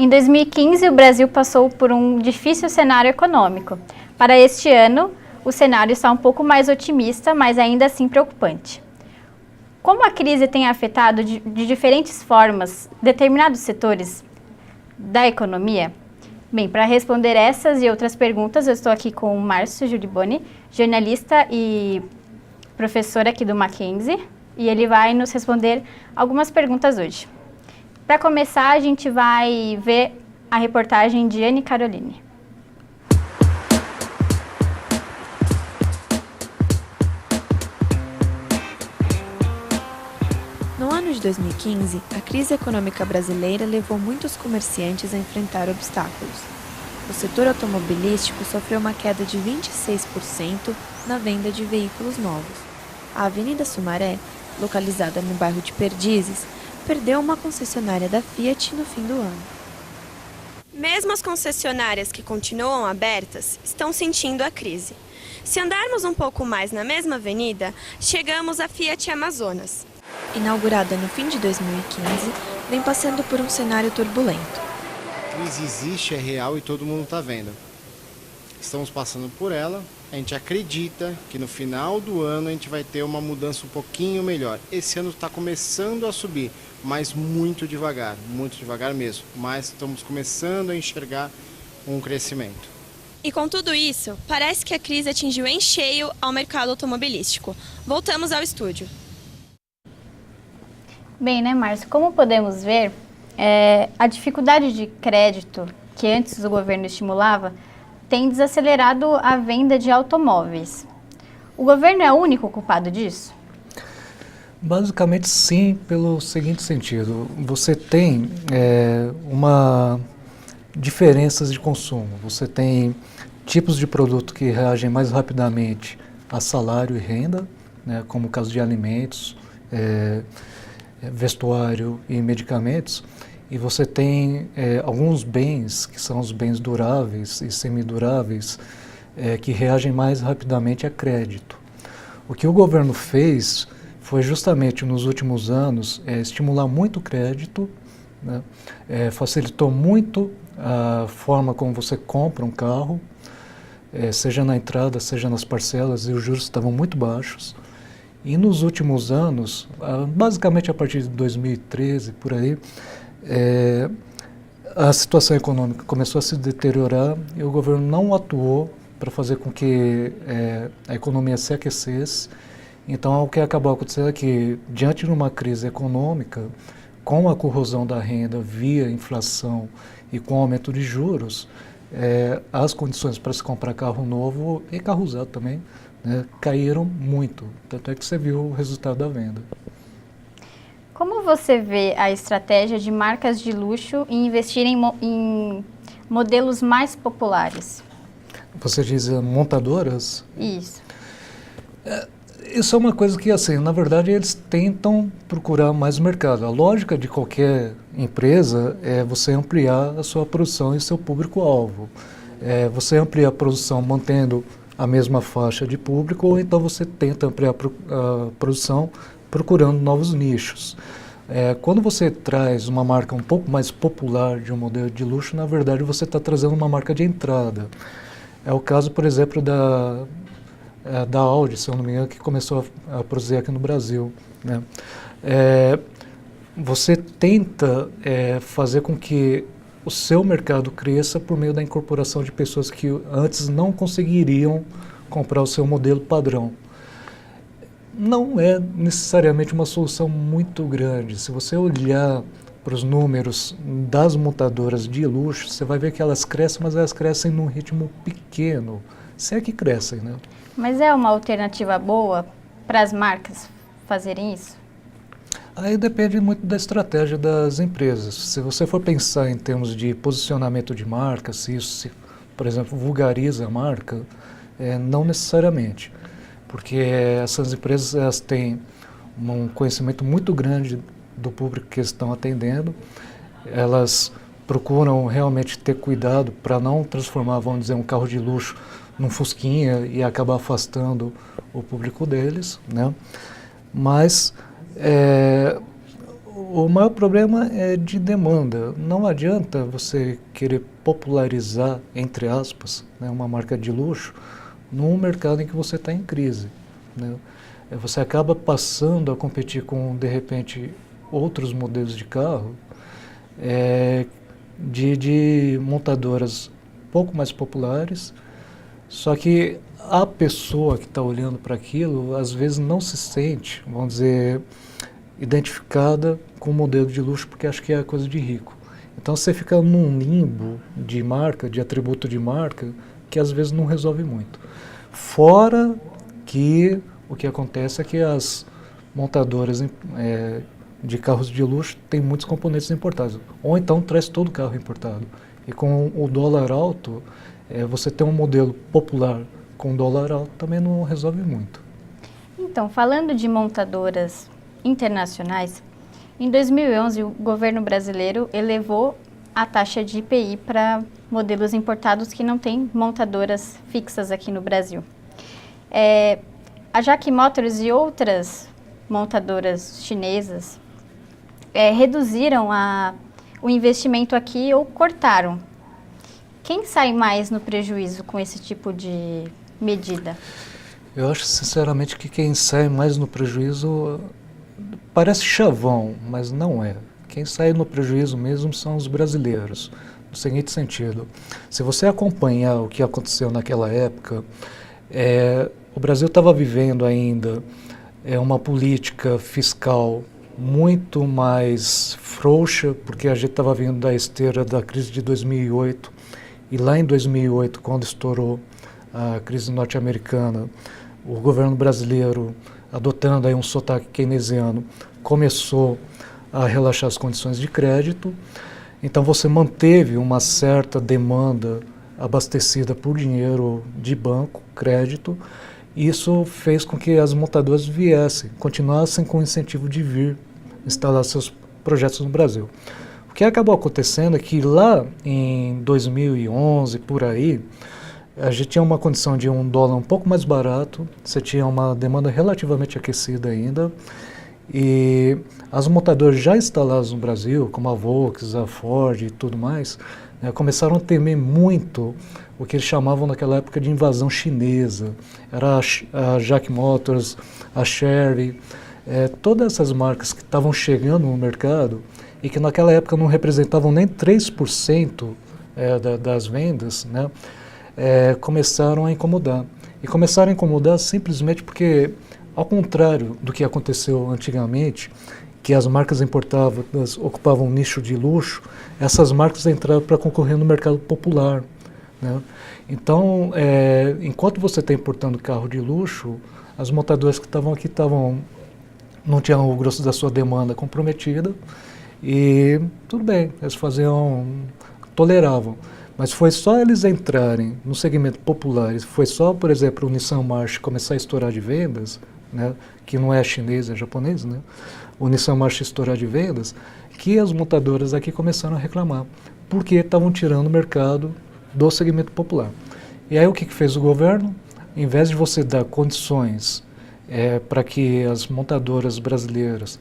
Em 2015, o Brasil passou por um difícil cenário econômico. Para este ano, o cenário está um pouco mais otimista, mas ainda assim preocupante. Como a crise tem afetado de diferentes formas determinados setores da economia? Bem, para responder essas e outras perguntas, eu estou aqui com o Márcio Giuliboni, jornalista e professor aqui do Mackenzie, e ele vai nos responder algumas perguntas hoje. Para começar, a gente vai ver a reportagem de Anne Caroline. No ano de 2015, a crise econômica brasileira levou muitos comerciantes a enfrentar obstáculos. O setor automobilístico sofreu uma queda de 26% na venda de veículos novos. A Avenida Sumaré, localizada no bairro de Perdizes, perdeu uma concessionária da Fiat no fim do ano. Mesmo as concessionárias que continuam abertas estão sentindo a crise. Se andarmos um pouco mais na mesma avenida, chegamos à Fiat Amazonas. Inaugurada no fim de 2015, vem passando por um cenário turbulento. A crise existe, é real e todo mundo está vendo. Estamos passando por ela, a gente acredita que no final do ano a gente vai ter uma mudança um pouquinho melhor. Esse ano está começando a subir, mas muito devagar mesmo. Mas estamos começando a enxergar um crescimento. E com tudo isso, parece que a crise atingiu em cheio ao mercado automobilístico. Voltamos ao estúdio. Bem, né, Márcio? Como podemos ver, a dificuldade de crédito que antes o governo estimulava tem desacelerado a venda de automóveis. O governo é o único culpado disso? Basicamente sim, pelo seguinte sentido. Você tem uma diferenças de consumo. Você tem tipos de produto que reagem mais rapidamente a salário e renda, né, como o caso de alimentos, vestuário e medicamentos, e você tem alguns bens, que são os bens duráveis e semiduráveis, que reagem mais rapidamente a crédito. O que o governo fez foi justamente nos últimos anos estimular muito o crédito, né, facilitou muito a forma como você compra um carro, seja na entrada, seja nas parcelas, e os juros estavam muito baixos. E nos últimos anos, basicamente a partir de 2013, por aí, a situação econômica começou a se deteriorar e o governo não atuou para fazer com que a economia se aquecesse. Então, o que acabou acontecendo é que, diante de uma crise econômica, com a corrosão da renda via inflação e com o aumento de juros, as condições para se comprar carro novo e carro usado também, né, caíram muito, tanto é que você viu o resultado da venda. Como você vê a estratégia de marcas de luxo em investir em modelos mais populares? Você diz montadoras? Isso. Isso é uma coisa que, assim, na verdade, eles tentam procurar mais mercado. A lógica de qualquer empresa é você ampliar a sua produção e seu público-alvo. Você amplia a produção mantendo a mesma faixa de público, ou então você tenta ampliar a produção procurando novos nichos. Quando você traz uma marca um pouco mais popular de um modelo de luxo, na verdade você está trazendo uma marca de entrada. É o caso, por exemplo, da Audi, se eu não me engano, que começou a produzir aqui no Brasil, né? Você tenta fazer com que o seu mercado cresça por meio da incorporação de pessoas que antes não conseguiriam comprar o seu modelo padrão. Não é necessariamente uma solução muito grande. Se você olhar para os números das montadoras de luxo, você vai ver que elas crescem, mas elas crescem num ritmo pequeno. Se é que crescem, né? Mas é uma alternativa boa para as marcas fazerem isso? Aí depende muito da estratégia das empresas. Se você for pensar em termos de posicionamento de marca, se isso, por exemplo, vulgariza a marca, não necessariamente. Porque essas empresas elas têm um conhecimento muito grande do público que estão atendendo, elas procuram realmente ter cuidado para não transformar, vamos dizer, um carro de luxo num fusquinha e acabar afastando o público deles, né? Mas O maior problema é de demanda. Não adianta você querer popularizar, entre aspas, né, uma marca de luxo num mercado em que você está em crise, né? Você acaba passando a competir com, de repente, outros modelos de carro de montadoras pouco mais populares, só que a pessoa que está olhando para aquilo, às vezes não se sente, vamos dizer, identificada com o modelo de luxo, porque acha que é coisa de rico. Então você fica num limbo de marca, de atributo de marca, que às vezes não resolve muito. Fora que o que acontece é que as montadoras de carros de luxo têm muitos componentes importados, ou então traz todo o carro importado. E com o dólar alto, você ter um modelo popular com dólar alto também não resolve muito. Então, falando de montadoras internacionais, em 2011 o governo brasileiro elevou a taxa de IPI para modelos importados que não têm montadoras fixas aqui no Brasil. A JAC Motors e outras montadoras chinesas reduziram o investimento aqui ou cortaram. Quem sai mais no prejuízo com esse tipo de medida? Eu acho sinceramente que quem sai mais no prejuízo parece chavão, mas não é. Quem sai no prejuízo mesmo são os brasileiros, no seguinte sentido. Se você acompanhar o que aconteceu naquela época, o Brasil estava vivendo ainda uma política fiscal muito mais frouxa, porque a gente estava vindo da esteira da crise de 2008, e lá em 2008, quando estourou a crise norte-americana, o governo brasileiro, adotando aí um sotaque keynesiano, começou a relaxar as condições de crédito. Então você manteve uma certa demanda abastecida por dinheiro de banco, crédito. Isso fez com que as montadoras continuassem com o incentivo de vir instalar seus projetos no Brasil. O que acabou acontecendo é que lá em 2011, por aí, a gente tinha uma condição de um dólar um pouco mais barato, você tinha uma demanda relativamente aquecida ainda, e as montadoras já instaladas no Brasil, como a Volkswagen, a Ford e tudo mais, começaram a temer muito o que eles chamavam naquela época de invasão chinesa. Era a JAC Motors, a Chery, todas essas marcas que estavam chegando no mercado e que naquela época não representavam nem 3% das vendas, né? Começaram a incomodar. E começaram a incomodar simplesmente porque, ao contrário do que aconteceu antigamente, que as marcas importadas ocupavam um nicho de luxo, essas marcas entraram para concorrer no mercado popular, né? Então, enquanto você está importando carro de luxo, as montadoras que estavam aqui não tinham o grosso da sua demanda comprometida e tudo bem, eles toleravam. Mas foi só eles entrarem no segmento popular, foi só, por exemplo, o Nissan March começar a estourar de vendas, né, que não é chinês, é japonês, né, o Nissan March estourar de vendas, que as montadoras aqui começaram a reclamar, porque estavam tirando o mercado do segmento popular. E aí o que fez o governo? Em vez de você dar condições para que as montadoras brasileiras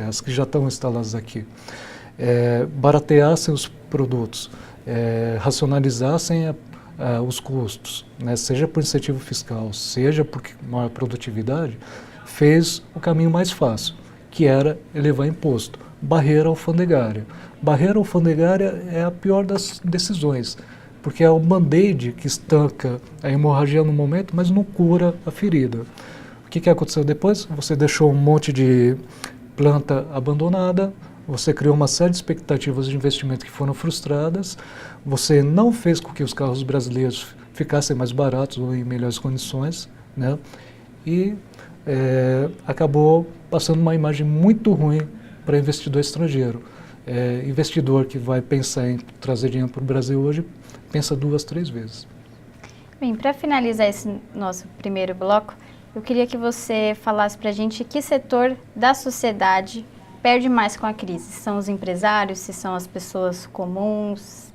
as que já estão instaladas aqui, barateassem os produtos, racionalizassem os custos, né, seja por incentivo fiscal, seja por maior produtividade, fez o caminho mais fácil, que era elevar imposto, barreira alfandegária. Barreira alfandegária é a pior das decisões, porque é o band-aid que estanca a hemorragia no momento, mas não cura a ferida. O que aconteceu depois? Você deixou um monte de planta abandonada, você criou uma série de expectativas de investimento que foram frustradas, você não fez com que os carros brasileiros ficassem mais baratos ou em melhores condições, né? E acabou passando uma imagem muito ruim para investidor estrangeiro. Investidor que vai pensar em trazer dinheiro para o Brasil hoje, pensa 2, 3 vezes. Bem, para finalizar esse nosso primeiro bloco, eu queria que você falasse para a gente que setor da sociedade perde mais com a crise. Se são os empresários, se são as pessoas comuns?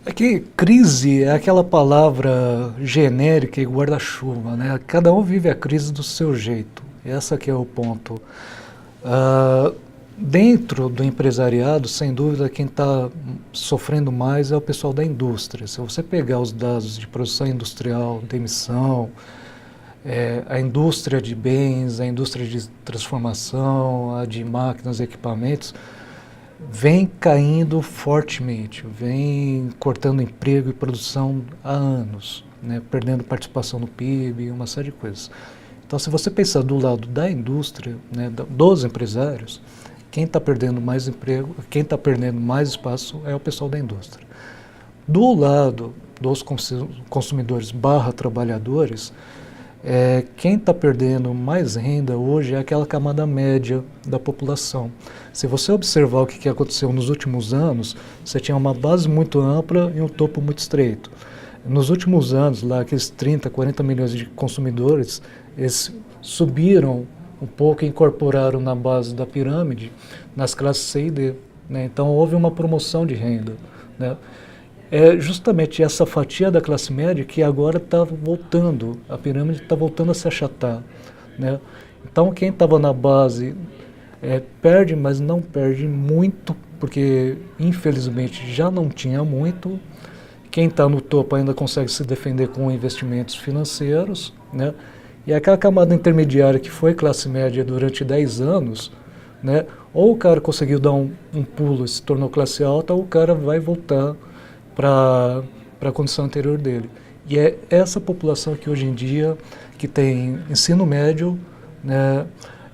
É que crise é aquela palavra genérica e guarda-chuva, né? Cada um vive a crise do seu jeito. Esse que é o ponto. Dentro do empresariado, sem dúvida, quem está sofrendo mais é o pessoal da indústria. Se você pegar os dados de produção industrial, de emissão, a indústria de bens, a indústria de transformação, a de máquinas e equipamentos, vem caindo fortemente, vem cortando emprego e produção há anos, né, perdendo participação no PIB, uma série de coisas. Então, se você pensar do lado da indústria, né, dos empresários, quem está perdendo mais emprego, quem está perdendo mais espaço é o pessoal da indústria. Do lado dos consumidores / trabalhadores, quem está perdendo mais renda hoje é aquela camada média da população. Se você observar o que aconteceu nos últimos anos, você tinha uma base muito ampla e um topo muito estreito. Nos últimos anos, lá aqueles 30, 40 milhões de consumidores, eles subiram um pouco e incorporaram na base da pirâmide nas classes C e D, né? Então houve uma promoção de renda, né? É justamente essa fatia da classe média que agora está voltando, a pirâmide está voltando a se achatar, né? Então quem estava na base perde, mas não perde muito, porque infelizmente já não tinha muito. Quem está no topo ainda consegue se defender com investimentos financeiros, né? E aquela camada intermediária que foi classe média durante 10 anos, né? Ou o cara conseguiu dar um pulo e se tornou classe alta, ou o cara vai voltar para a condição anterior dele. E é essa população que hoje em dia, que tem ensino médio, né,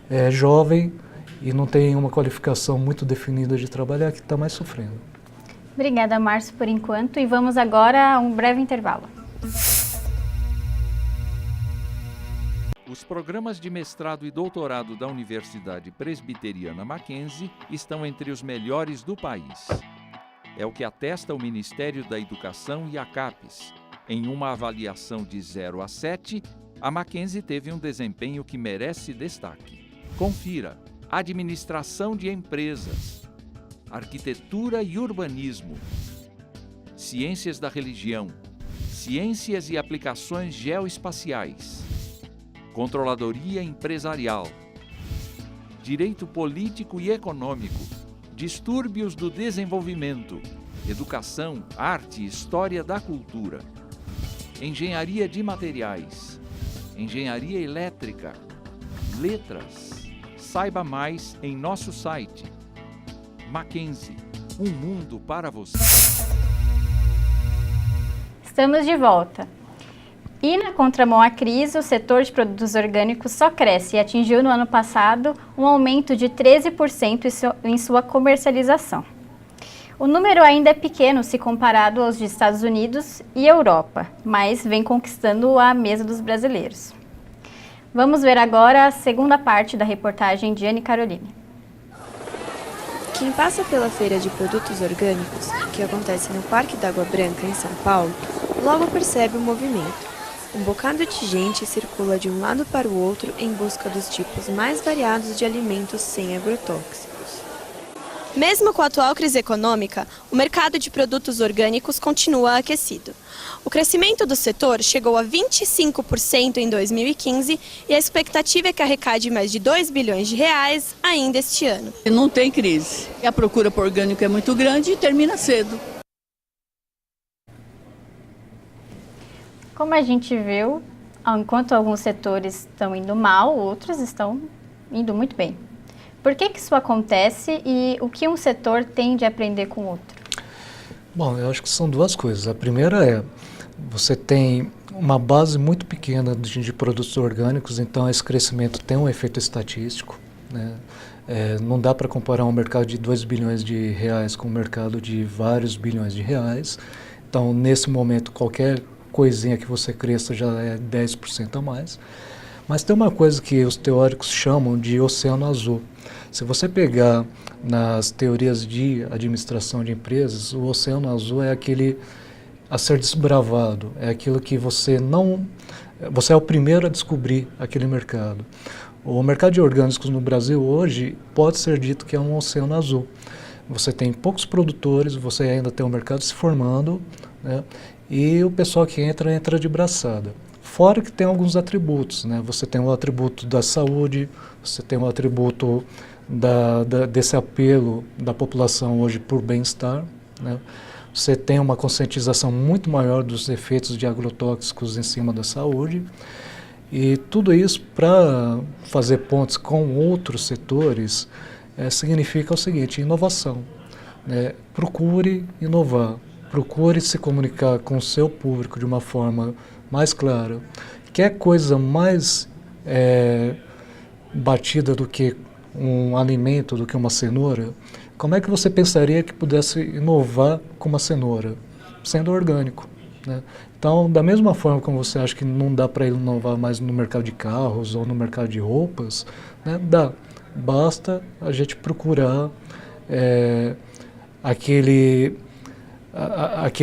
é jovem e não tem uma qualificação muito definida de trabalhar, que está mais sofrendo. Obrigada, Márcio, por enquanto. E vamos agora a um breve intervalo. Os programas de mestrado e doutorado da Universidade Presbiteriana Mackenzie estão entre os melhores do país. É o que atesta o Ministério da Educação e a CAPES. Em uma avaliação de 0 a 7, a Mackenzie teve um desempenho que merece destaque. Confira: Administração de Empresas, Arquitetura e Urbanismo, Ciências da Religião, Ciências e Aplicações Geoespaciais, Controladoria Empresarial, Direito Político e Econômico, Distúrbios do Desenvolvimento, Educação, Arte e História da Cultura, Engenharia de Materiais, Engenharia Elétrica, Letras. Saiba mais em nosso site. Mackenzie, um mundo para você. Estamos de volta. E na contramão à crise, o setor de produtos orgânicos só cresce e atingiu no ano passado um aumento de 13% em sua comercialização. O número ainda é pequeno se comparado aos de Estados Unidos e Europa, mas vem conquistando a mesa dos brasileiros. Vamos ver agora a segunda parte da reportagem de Anne Caroline. Quem passa pela Feira de Produtos Orgânicos, que acontece no Parque da Água Branca, em São Paulo, logo percebe o movimento. Um bocado de gente circula de um lado para o outro em busca dos tipos mais variados de alimentos sem agrotóxicos. Mesmo com a atual crise econômica, o mercado de produtos orgânicos continua aquecido. O crescimento do setor chegou a 25% em 2015 e a expectativa é que arrecade mais de 2 bilhões de reais ainda este ano. Não tem crise. A procura por orgânico é muito grande e termina cedo. Como a gente viu, enquanto alguns setores estão indo mal, outros estão indo muito bem. Por que isso acontece e o que um setor tem de aprender com o outro? Bom, eu acho que são duas coisas. A primeira é, você tem uma base muito pequena de produtos orgânicos, então esse crescimento tem um efeito estatístico, né? Não dá para comparar um mercado de 2 bilhões de reais com um mercado de vários bilhões de reais. Então, nesse momento, qualquer coisinha que você cresça já é 10% a mais. Mas tem uma coisa que os teóricos chamam de oceano azul. Se você pegar nas teorias de administração de empresas, o oceano azul é aquele a ser desbravado, é aquilo que você é o primeiro a descobrir aquele mercado. O mercado de orgânicos no Brasil hoje pode ser dito que é um oceano azul. Você tem poucos produtores, você ainda tem o mercado se formando, né? E o pessoal que entra de braçada. Fora que tem alguns atributos, né? Você tem o atributo da saúde, você tem o atributo desse apelo da população hoje por bem-estar, né? Você tem uma conscientização muito maior dos efeitos de agrotóxicos em cima da saúde, e tudo isso para fazer pontes com outros setores significa o seguinte: inovação. Procure inovar, procure se comunicar com o seu público de uma forma mais clara. Quer coisa mais batida do que um alimento, do que uma cenoura? Como é que você pensaria que pudesse inovar com uma cenoura? Sendo orgânico, né? Então, da mesma forma como você acha que não dá para inovar mais no mercado de carros ou no mercado de roupas, né? Dá. Basta a gente procurar aquele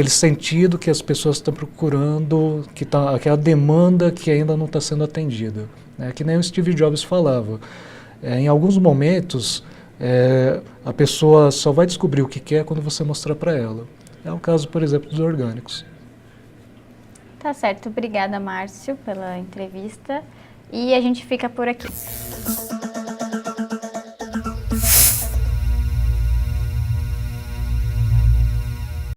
sentido que as pessoas estão procurando, aquela demanda que ainda não está sendo atendida. Que nem o Steve Jobs falava. Em alguns momentos, a pessoa só vai descobrir o que quer quando você mostrar para ela. É o caso, por exemplo, dos orgânicos. Tá certo. Obrigada, Márcio, pela entrevista. E a gente fica por aqui.